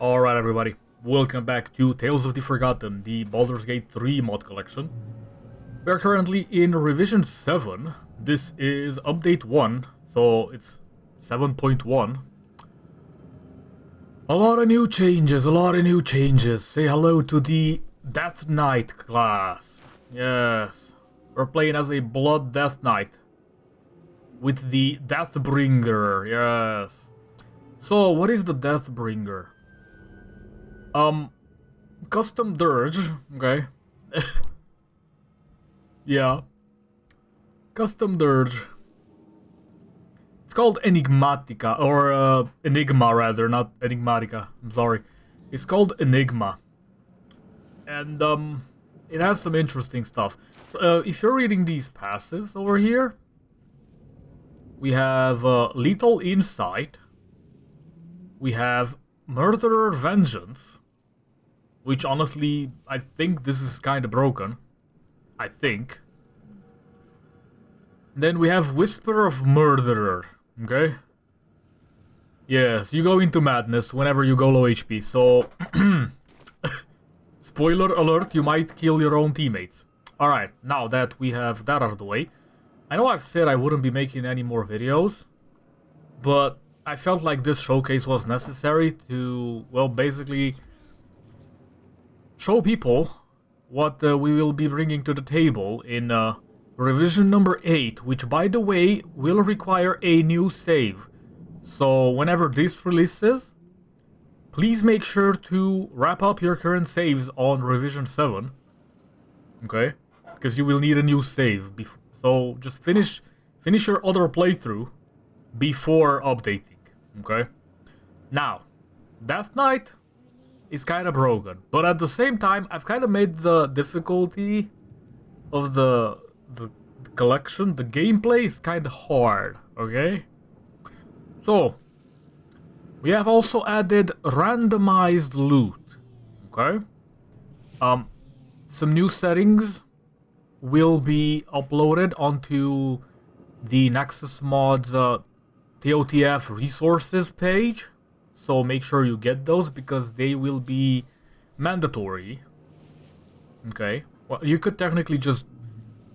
Alright everybody, welcome back to Tales of the Forgotten, the Baldur's Gate 3 mod collection. We are currently in revision 7. This is update 1, so it's 7.1. A lot of new changes, Say hello to the Death Knight class. Yes, we're playing as a Blood Death Knight. With the Deathbringer, yes. So, what is the Deathbringer? Custom Durge, okay. Yeah. Custom Durge. It's called Enigmatica, or Enigma rather, not Enigmatica, I'm sorry. It's called Enigma. And, it has some interesting stuff. If you're reading these passives over here, we have Lethal Insight. We have Murderer Vengeance. Which honestly, I think this is kind of broken. I think. Then we have Whisper of Murderer. Okay? Yes, you go into madness whenever you go low HP. So, spoiler alert, you might kill your own teammates. Alright, now that we have that out of the way. I know I've said I wouldn't be making any more videos. But I felt like this showcase was necessary to, well, basically show people what we will be bringing to the table in revision number 8, which, by the way, will require a new save. So whenever this releases, please make sure to wrap up your current saves on revision 7. Okay? Because you will need a new save. So just finish your other playthrough before updating. Okay? Now, Death Knight is kind of broken, but at the same time, I've kind of made the difficulty of the collection, the gameplay is kind of hard, okay? So, we have also added randomized loot, okay? Some new settings will be uploaded onto the Nexus Mods TOTF resources page. So make sure you get those because they will be mandatory. Okay. Well, you could technically just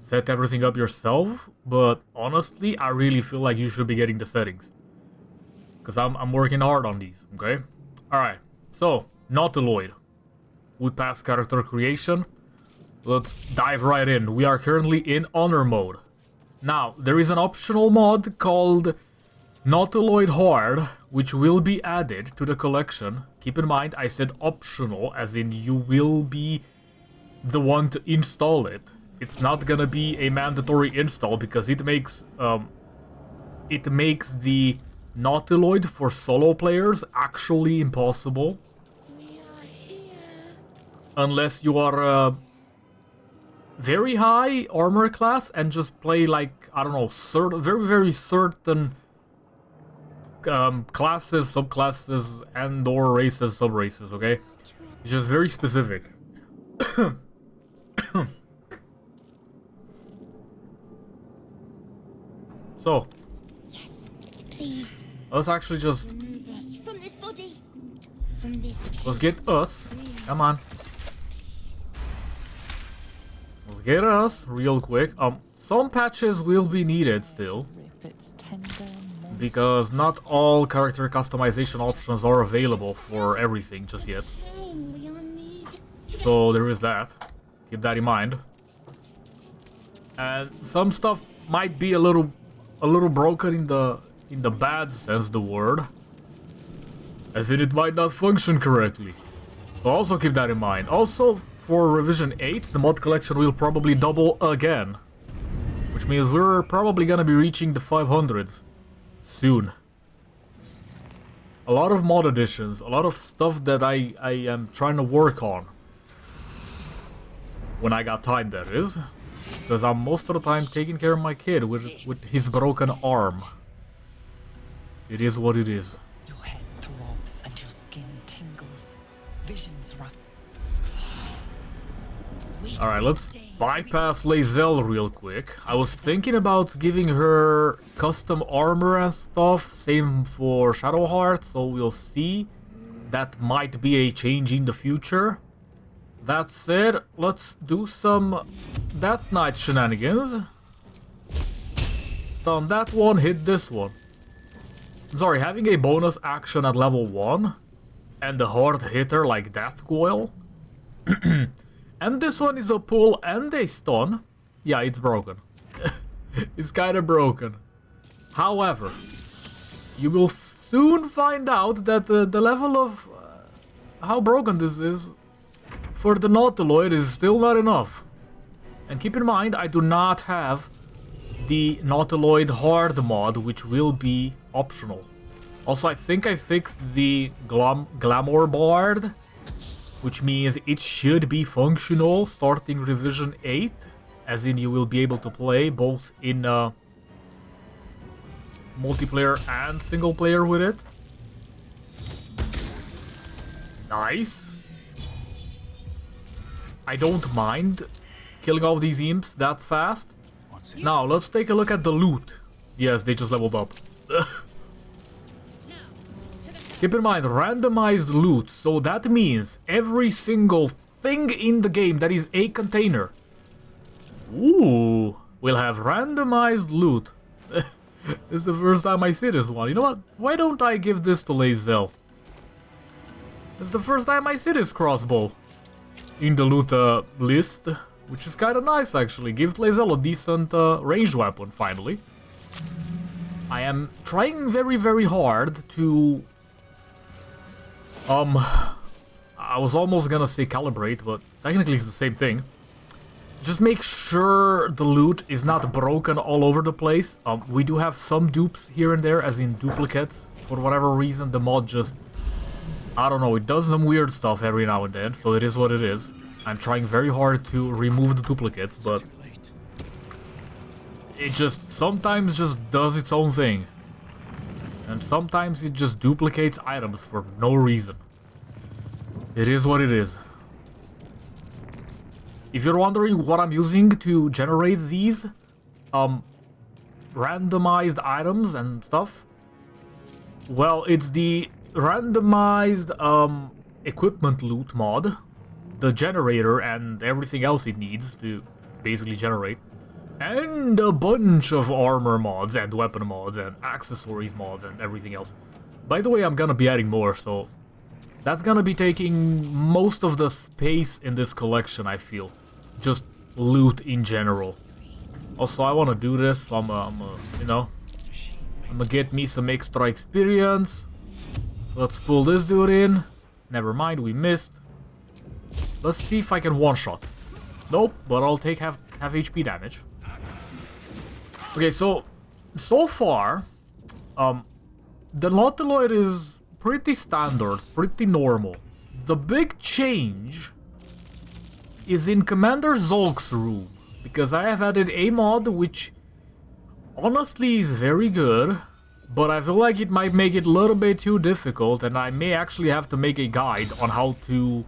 set everything up yourself, but honestly, I really feel like you should be getting the settings. Because I'm working hard on these, okay? Alright, so, Nautiloid. We passed character creation. Let's dive right in. We are currently in Honor mode. Now, there is an optional mod called Nautiloid Hard, which will be added to the collection. Keep in mind, I said optional, as in you will be the one to install it. It's not gonna be a mandatory install because it makes the Nautiloid for solo players actually impossible. Unless you are very high armor class and just play like, I don't know, very certain classes, subclasses, and or races, sub-races, okay? It's just very specific. So, yes, please. Let's actually just Remove us from this body. From this. Let's get us. Come on. Let's get us real quick. Some patches will be needed still. Because not all character customization options are available for everything just yet. So there is that. Keep that in mind. And some stuff might be a little broken in the bad sense of the word. As in it might not function correctly. So also keep that in mind. Also, for revision 8, the mod collection will probably double again. Which means we're probably gonna be reaching the 500s. Soon. A lot of mod additions, a lot of stuff that I am trying to work on. When I got time, that is. Because I'm most of the time taking care of my kid with his broken arm. It is what it is. Your head throbs and your skin tingles. Visions run. Alright, let's bypass Lae'zel real quick. I was thinking about giving her custom armor and stuff. Same for Shadowheart, so we'll see. that might be a change in the future. That said, let's do some Death Knight shenanigans. Stun that one, hit this one. I'm sorry, having a bonus action at level 1 and a hard hitter like Death Coil. And this one is a pull and a stun. Yeah, it's broken. It's kinda broken. However, you will soon find out that the level of how broken this is for the Nautiloid is still not enough. And keep in mind, I do not have the Nautiloid Hard mod, which will be optional. Also, I think I fixed the Glamour Bard, which means it should be functional starting revision 8, as in you will be able to play both in multiplayer and single player with it. Nice. I don't mind killing all these imps that fast. Now, let's take a look at the loot. Yes, they just leveled up. Keep in mind, randomized loot, so that means every single thing in the game that is a container, ooh, will have randomized loot. This is the first time I see this one. You know what? Why don't I give this to Lae'zel? It's the first time I see this crossbow in the loot list, which is kind of nice actually. Gives Lae'zel a decent ranged weapon, finally. I am trying very, very hard to... I was almost gonna say calibrate, but technically it's the same thing. Just make sure the loot is not broken all over the place. We do have some dupes here and there, as in duplicates. For whatever reason, the mod just... I don't know, it does some weird stuff every now and then, so it is what it is. I'm trying very hard to remove the duplicates, but... it just sometimes just does its own thing. And sometimes it just duplicates items for no reason. It is what it is. If you're wondering what I'm using to generate these randomized items and stuff, well, it's the randomized equipment loot mod, the generator and everything else it needs to basically generate. And a bunch of armor mods and weapon mods and accessories mods and everything else. By the way, I'm gonna be adding more, so that's gonna be taking most of the space in this collection, I feel. Just loot in general. Also, I wanna do this, so I'm gonna get me some extra experience. Let's pull this dude in. Never mind, we missed. Let's see if I can one-shot. Nope, but I'll take half HP damage. Okay, so far, the Nautiloid is pretty standard, pretty normal. The big change is in Commander Zolk's room, because I have added a mod which honestly is very good, but I feel like it might make it a little bit too difficult, and I may actually have to make a guide on how to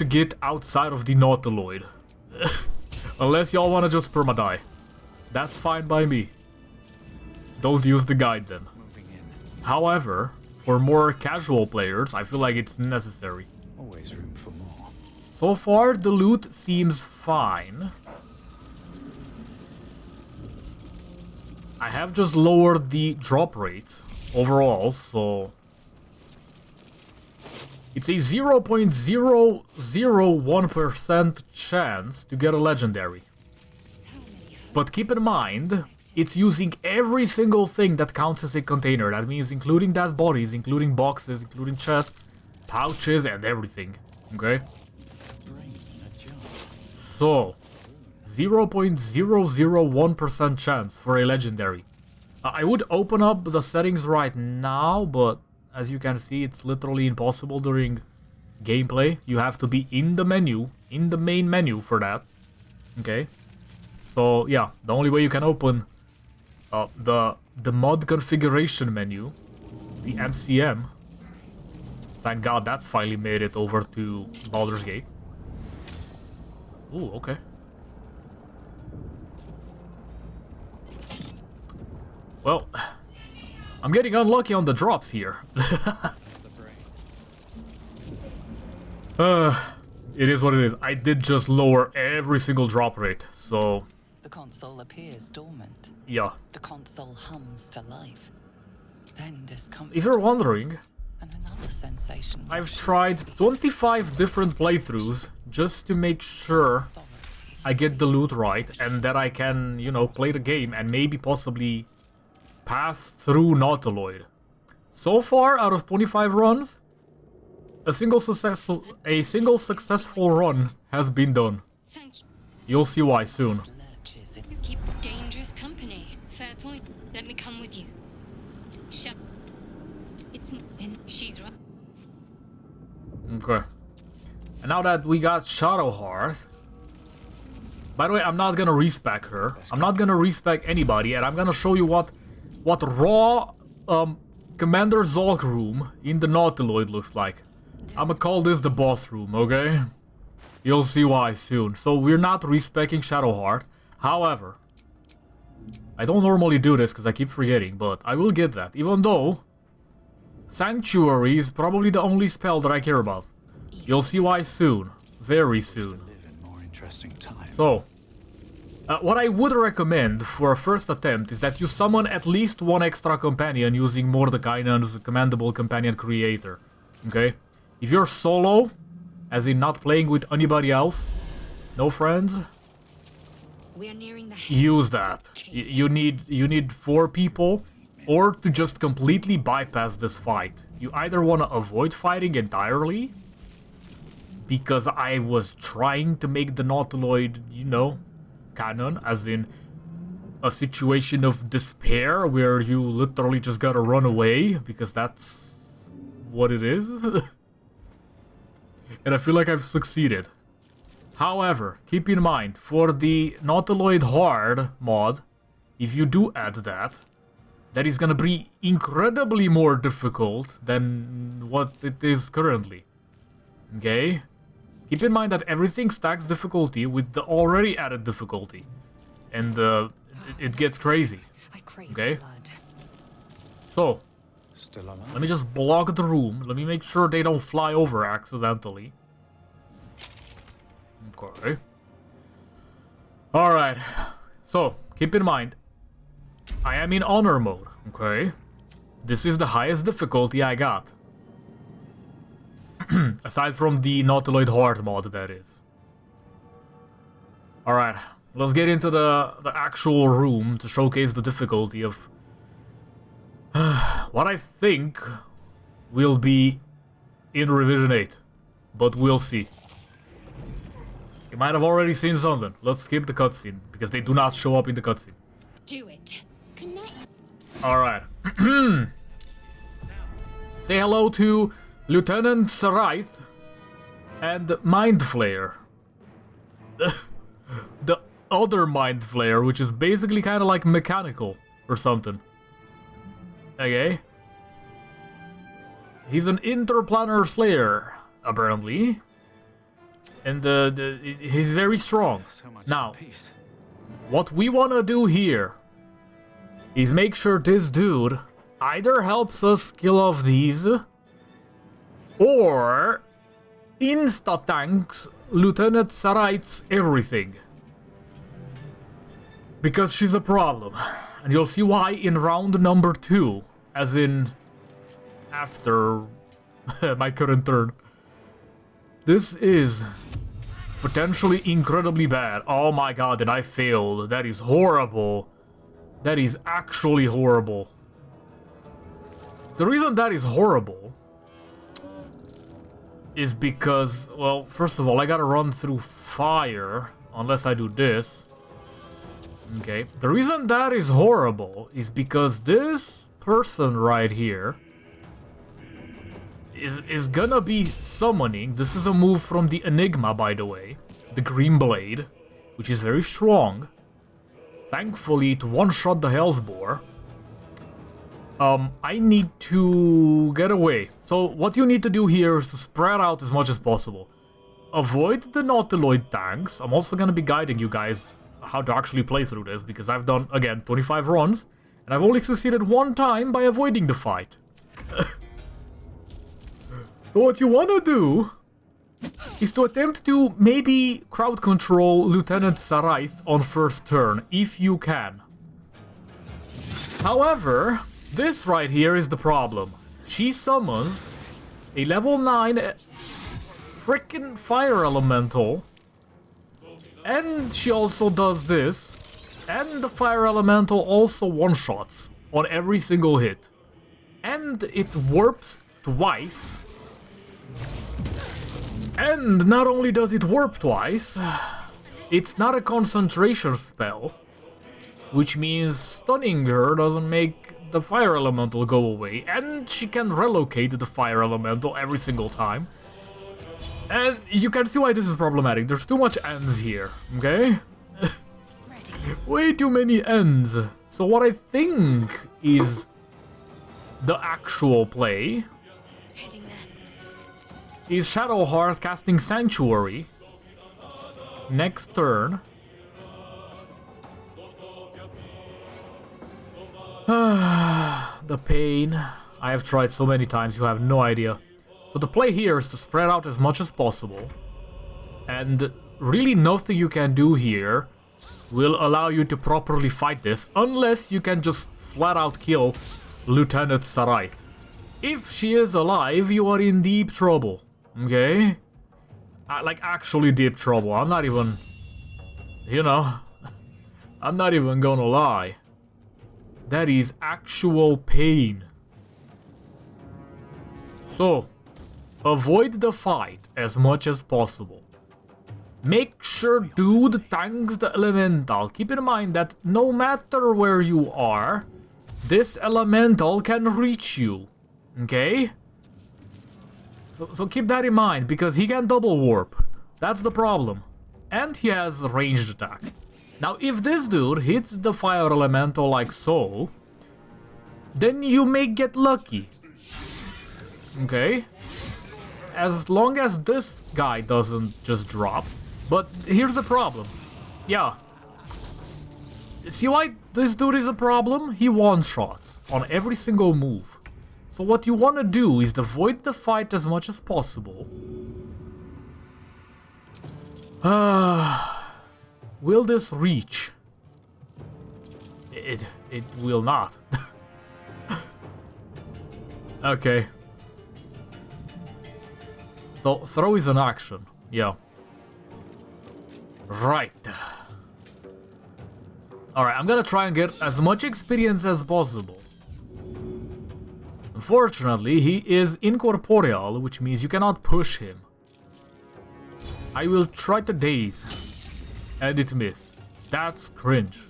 get outside of the Nautiloid. Unless y'all wanna just perma-die. That's fine by me. Don't use the guide then. However, for more casual players, I feel like it's necessary. Always room for more. So far, the loot seems fine. I have just lowered the drop rates overall, so... it's a 0.001% chance to get a legendary. But keep in mind, it's using every single thing that counts as a container. That means including dead bodies, including boxes, including chests, pouches, and everything. Okay? So, 0.001% chance for a legendary. I would open up the settings right now, but as you can see, it's literally impossible during gameplay. You have to be in the menu, in the main menu for that. Okay? So yeah, the only way you can open the mod configuration menu, the MCM. Thank God that's finally made it over to Baldur's Gate. Ooh, okay. Well, I'm getting unlucky on the drops here. It is what it is. I did just lower every single drop rate, so The console appears dormant. yeah. The console hums to life. Then discomfort. If you're wondering, And another sensation. I've washes tried 25 different playthroughs just to make sure authority. I get the loot right and that I can, you know, play the game and maybe possibly pass through Nautiloid. So far, out of 25 runs, a single successful run has been done. Thank you. You'll see why soon. Lurches in You keep dangerous company. Fair point. Let me come with you. Shut. It's in. She's right. Okay. And now that we got Shadowheart... By the way, I'm not gonna respec her. I'm not gonna respec anybody, and I'm gonna show you what raw Commander Zolk room in the Nautiloid looks like. I'ma call this the boss room, okay? You'll see why soon. So we're not respecing Shadowheart. However, I don't normally do this because I keep forgetting, but I will get that. Even though Sanctuary is probably the only spell that I care about. You'll see why soon. Very soon. Live in more interesting times. So, what I would recommend for a first attempt is that you summon at least one extra companion using Mordekainen's Commandable Companion Creator. Okay? If you're solo, as in not playing with anybody else, no friends, We're nearing the. use that. You need 4 people, or to just completely bypass this fight. You either want to avoid fighting entirely, because I was trying to make the Nautiloid, you know, canon, as in a situation of despair where you literally just gotta run away, because that's what it is. And I feel like I've succeeded. However, keep in mind, for the Nautiloid Hard mod, if you do add that, that is gonna be incredibly more difficult than what it is currently. Okay? Keep in mind that everything stacks difficulty with the already added difficulty. And it gets crazy. I crave Okay. blood. So, Still alive? let me just block the room. Let me make sure they don't fly over accidentally. Okay. Alright. So, keep in mind, I am in honor mode, okay? This is the highest difficulty I got. Aside from the Nautiloid Hard mod, that is. Alright, let's get into the actual room to showcase the difficulty of what I think will be in Revision 8. But we'll see. You might have already seen something. Let's skip the cutscene, because they do not show up in the cutscene. Do it. Connect. Alright. Say hello to Lieutenant Saraith and Mind Flayer. The other Mind Flayer, which is basically kind of like mechanical or something. Okay. He's an interplanar slayer, apparently. And he's very strong. So much Now, for peace. what we want to do here is make sure this dude either helps us kill off these or insta-tanks Lieutenant Saraith's everything. Because she's a problem. And you'll see why in round number 2. As in, after my current turn. This is potentially incredibly bad. Oh my god, and I failed. That is horrible. That is actually horrible. The reason that is horrible is because, well, first of all, I gotta run through fire unless I do this. Okay. The reason that is horrible is because this person right here is gonna be summoning. This is a move from the Enigma, by the way. The Green Blade, which is very strong. Thankfully, to one-shot the Hellsboar. I need to get away. So what you need to do here is to spread out as much as possible. Avoid the Nautiloid tanks. I'm also gonna be guiding you guys how to actually play through this, because I've done, again, 25 runs, and I've only succeeded one time by avoiding the fight. So what you wanna do is to attempt to maybe crowd control Lieutenant Saraith on first turn, if you can. However, this right here is the problem. She summons a level 9 frickin' fire elemental, and she also does this, and the fire elemental also one-shots on every single hit. And it warps twice. And not only does it warp twice, it's not a concentration spell, which means stunning her doesn't make the fire elemental go away, and she can relocate the fire elemental every single time. And you can see why this is problematic. There's too much ends here, okay? Way too many ends. So what I think is the actual play is Shadowheart casting Sanctuary next turn. The pain. I have tried so many times, you have no idea. So the play here is to spread out as much as possible. And really nothing you can do here will allow you to properly fight this, unless you can just flat out kill Lieutenant Saraith. If she is alive, you are in deep trouble. Okay? Like, actually deep trouble. I'm not even... You know... I'm not even gonna lie. That is actual pain. So, avoid the fight as much as possible. Make sure dude tanks the elemental. Keep in mind that no matter where you are, this elemental can reach you. Okay? So keep that in mind, because he can double warp. That's the problem. And he has ranged attack. Now, if this dude hits the fire elemental like so, then you may get lucky. Okay? As long as this guy doesn't just drop. But here's the problem. Yeah. See why this dude is a problem? He one-shots on every single move. So what you want to do is avoid the fight as much as possible. Will this reach? It will not. Okay. So throw is an action. Yeah. Right. Alright, I'm gonna try and get as much experience as possible. Unfortunately, he is incorporeal, which means you cannot push him. I will try to daze. And it missed. That's cringe.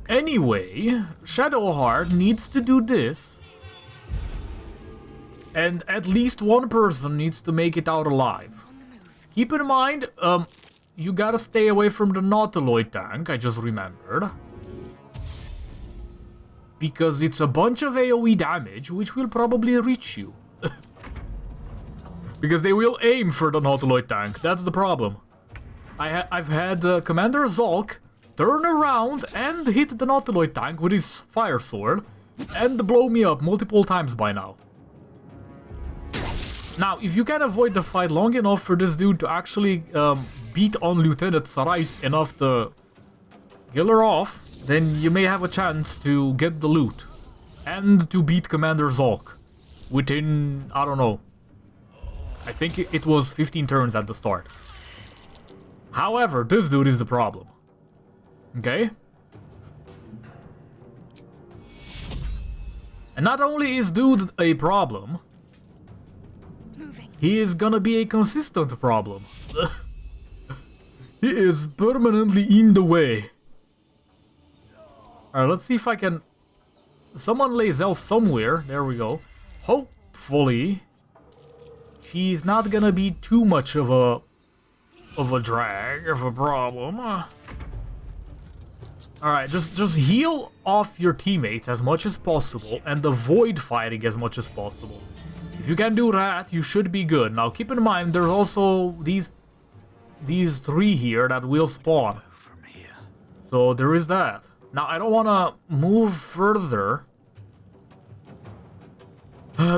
Anyway, Shadowheart needs to do this. And at least one person needs to make it out alive. Keep in mind, you gotta stay away from the Nautiloid tank, I just remembered. Because it's a bunch of AoE damage, which will probably reach you. Because they will aim for the Nautiloid tank, that's the problem. I've had Commander Zolk turn around and hit the Nautiloid tank with his fire sword and blow me up multiple times by now. Now, if you can avoid the fight long enough for this dude to actually beat on Lieutenant Saraith enough to kill her off, then you may have a chance to get the loot. And to beat Commander Zolk within, I don't know, I think it was 15 turns at the start. However, this dude is the problem. Okay? And not only is dude a problem, he is gonna be a consistent problem. He is permanently in the way. Alright, let's see if I can... Someone lays Elf somewhere. There we go. Hopefully, she's not gonna be too much of a drag, of a problem. Alright, just heal off your teammates as much as possible and avoid fighting as much as possible. If you can do that, you should be good. Now keep in mind, there's also these three here that will spawn. So there is that. Now I don't want to move further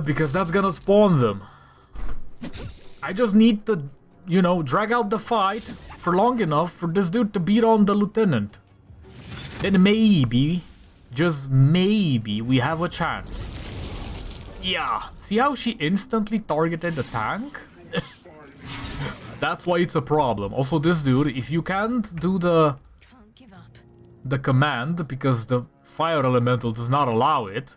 because that's gonna spawn them. I just need to you know, drag out the fight for long enough for this dude to beat on the lieutenant. Then maybe, just maybe, we have a chance. Yeah, see how she instantly targeted the tank? That's why it's a problem. Also, this dude, if you can't do the command because the fire elemental does not allow it,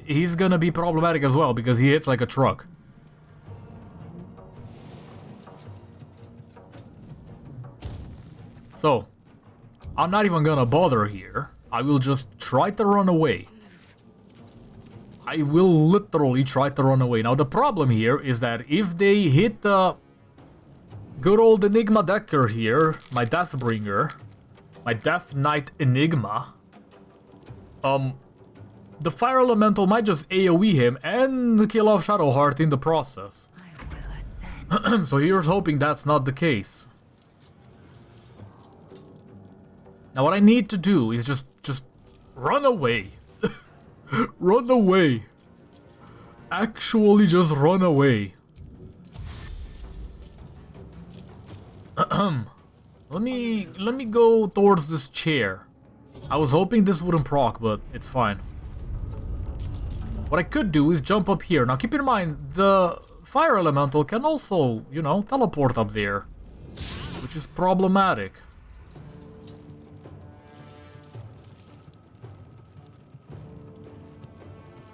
he's gonna be problematic as well because he hits like a truck. So, I'm not even gonna bother here. I will just try to run away. I will literally try to run away. Now, the problem here is that if they hit the good old Enigma Decker here, my Deathbringer, my Death Knight Enigma, the Fire Elemental might just AoE him and kill off Shadowheart in the process. So here's hoping that's not the case. Now what I need to do is just run away. Run away. Actually just run away. Let me go towards this chair. I was hoping this wouldn't proc, but it's fine. What I could do is jump up here. Now keep in mind, the fire elemental can also, you know, teleport up there, which is problematic.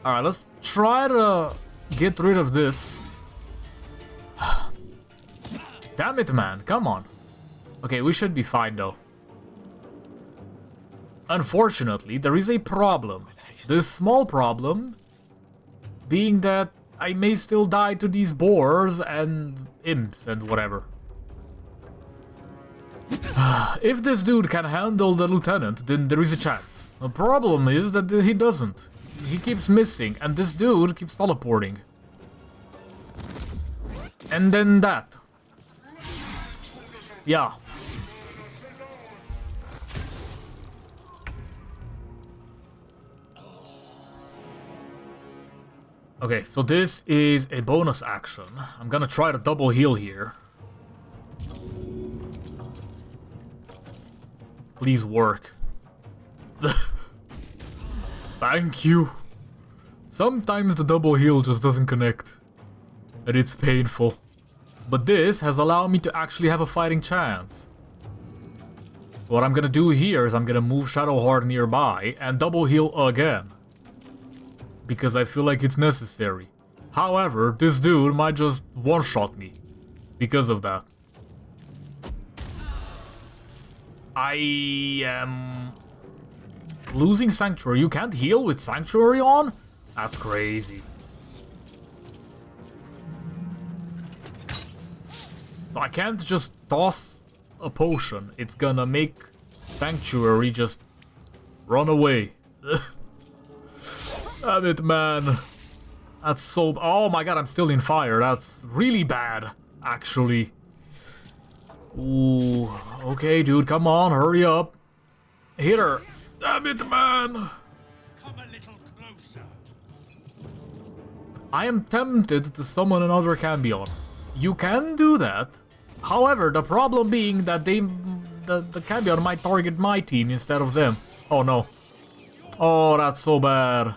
Alright, let's try to get rid of this. Damn it, man. Come on. Okay, we should be fine, though. Unfortunately, there is a problem. This small problem being that I may still die to these boars and imps and whatever. If this dude can handle the lieutenant, then there is a chance. The problem is that he doesn't. He keeps missing, and this dude keeps teleporting. And then that. Yeah. Okay, so this is a bonus action. I'm gonna try to double heal here. Please work. Thank you. Sometimes the double heal just doesn't connect. And it's painful. But this has allowed me to actually have a fighting chance. What I'm gonna do here is I'm gonna move Shadowheart nearby and double heal again. Because I feel like it's necessary. However, this dude might just one-shot me. Because of that. I am losing Sanctuary. You can't heal with Sanctuary on? That's crazy. So I can't just toss a potion. It's gonna make Sanctuary just run away. Damn it, man. That's so... Oh my god, I'm still in fire. That's really bad, actually. Ooh. Okay, dude, come on, hurry up. Hit her. Damn it, man. Come a little closer. I am tempted to summon another Cambion. You can do that. However, the problem being that the Cambion might target my team instead of them. Oh no. Oh, that's so bad.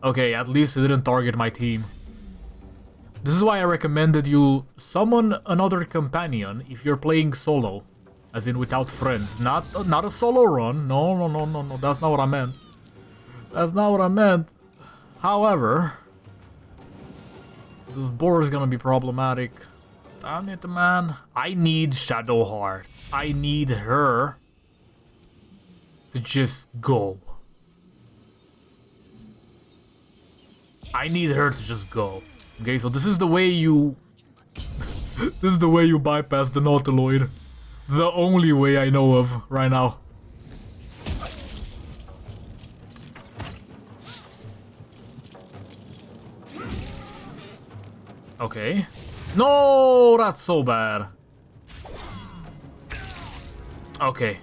Okay, at least it didn't target my team. This is why I recommended you summon another companion if you're playing solo. As in without friends. Not a solo run. No. That's not what I meant. That's not what I meant. However, this boar is gonna be problematic. Damn it, man. I need Shadowheart. I need her to just go. I need her to just go. Okay, so this is the way you... this is the way you bypass the Nautiloid. The only way I know of right now. Okay. No, that's so bad. Okay.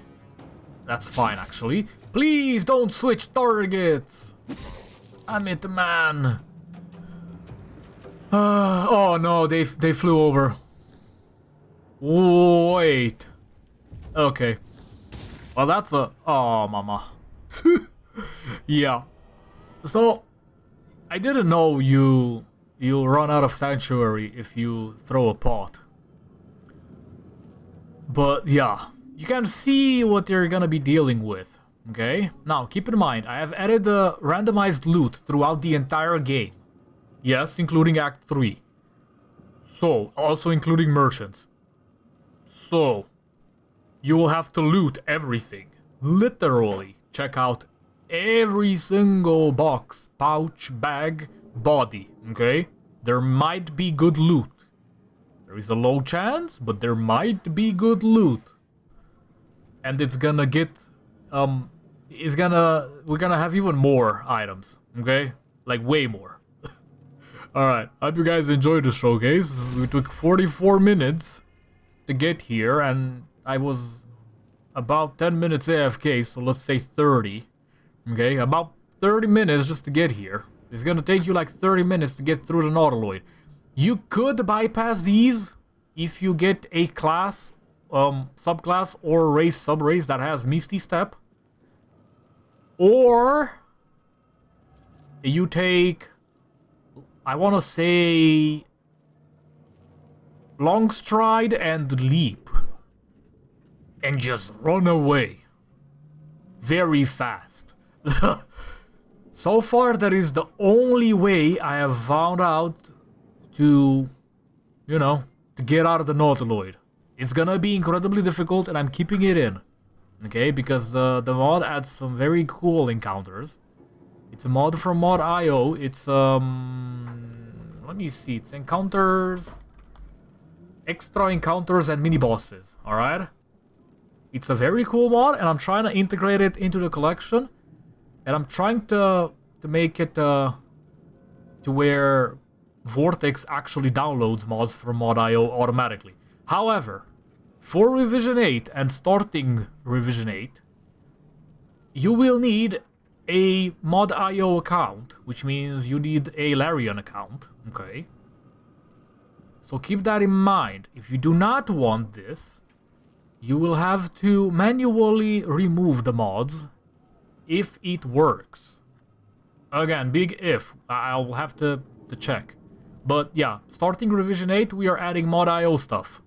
That's fine, actually. Please don't switch targets. Damn it, man. Oh no, they flew over. Wait. Okay. Well, that's a... Oh, mama. Yeah. So, I didn't know you run out of sanctuary if you throw a pot. But, yeah. You can see what you're gonna be dealing with. Okay? Now, keep in mind, I have added the randomized loot throughout the entire game. Yes, including Act 3. So, also including merchants. So, you will have to loot everything. Literally, check out every single box, pouch, bag, body, okay? There might be good loot. There is a low chance, but there might be good loot. And it's gonna get, we're gonna have even more items, okay? Like, way more. Alright, I hope you guys enjoyed the showcase. We took 44 minutes to get here, and I was about 10 minutes AFK, so let's say 30. Okay, about 30 minutes just to get here. It's gonna take you like 30 minutes to get through the Nautiloid. You could bypass these if you get a class, subclass or race, sub-race that has Misty Step. Or you take, I wanna say, Long Stride and Leap. And just run away. Very fast. So far, that is the only way I have found out to, you know, to get out of the Nautiloid. It's gonna be incredibly difficult, and I'm keeping it in. Okay, because the mod adds some very cool encounters. It's a mod from Mod.io. It's, let me see. It's encounters... Extra encounters and mini-bosses, alright? It's a very cool mod, and I'm trying to integrate it into the collection. And I'm trying to make it to where Vortex actually downloads mods from Mod.io automatically. However, for Revision 8 and starting Revision 8, you will need a Mod.io account, which means you need a Larian account, okay? So keep that in mind. If you do not want this, you will have to manually remove the mods if it works. Again, big if. I'll have to check. But yeah, starting Revision 8, we are adding Mod.io stuff.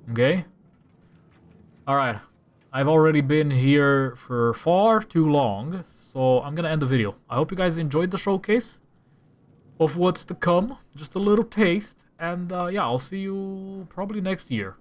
Okay? Alright. I've already been here for far too long, so I'm gonna end the video. I hope you guys enjoyed the showcase of what's to come. Just a little taste. And yeah, I'll see you probably next year.